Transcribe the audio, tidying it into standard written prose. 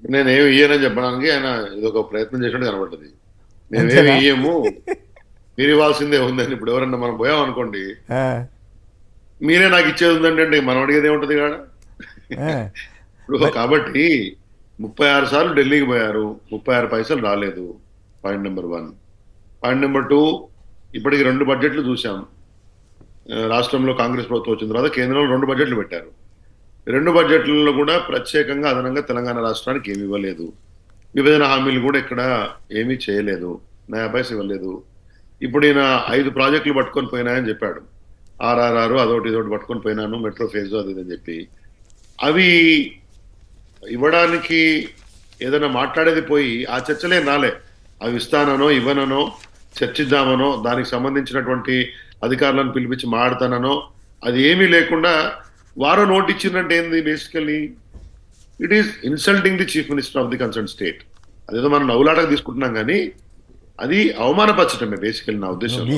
నేనేమి ఇయ్యనని చెప్పడానికి ఆయన ఇదొక ప్రయత్నం చేసినట్టు కనబడ్డది. మేమేమి అంతేనా? ఇయ్యము, మీరు ఇవ్వాల్సిందే ఉందని. ఇప్పుడు ఎవరన్నా మనం పోయామనుకోండి, ఆ, మీరే నాకు ఇచ్చేది ఉందండి అంటే మనం అడిగేది ఏముంటది కాడ. ఆ. ఇప్పుడు మరి కాబట్టి 36 సార్లు ఢిల్లీకి పోయారు, 36 పైసలు రాలేదు. Point number 1. పాయింట్ నెంబర్ 2, ఇప్పటికి 2 బడ్జెట్లు చూసాం. రాష్ట్రంలో కాంగ్రెస్ ప్రభుత్వం వచ్చిన తర్వాత కేంద్రంలో 2 బడ్జెట్లు పెట్టారు. 2 బడ్జెట్లలో కూడా ప్రత్యేకంగా అదనంగా తెలంగాణ రాష్ట్రానికి ఏమి ఇవ్వలేదు. విభజన హామీలు కూడా ఇక్కడ ఏమీ చేయలేదు. నయా పైసా ఇవ్వలేదు. ఇప్పుడు ఈయన 5 ప్రాజెక్టులు పట్టుకొని పోయినాయని చెప్పాడు. ఆర్ఆర్ఆర్ అదొకటి ఇదొకటి పట్టుకొని పోయినాను, మెట్రో ఫేజ్ అది ఇదని చెప్పి. అవి ఇవ్వడానికి ఏదైనా మాట్లాడేది పోయి ఆ చర్చలే రాలే. అవి ఇస్తాననో ఇవ్వననో చర్చిద్దామనో దానికి సంబంధించినటువంటి అధికారులను పిలిపించి మాడతాననో అది ఏమీ లేకుండా వారం నోట్ ఇచ్చిందంటే ఏంది basically? It is insulting the chief minister of the concern state. అదేదో మనం నవ్వులాటకు తీసుకుంటున్నాం కానీ అది అవమానపరచడమే బేసికల్లీ నా ఉద్దేశంలో.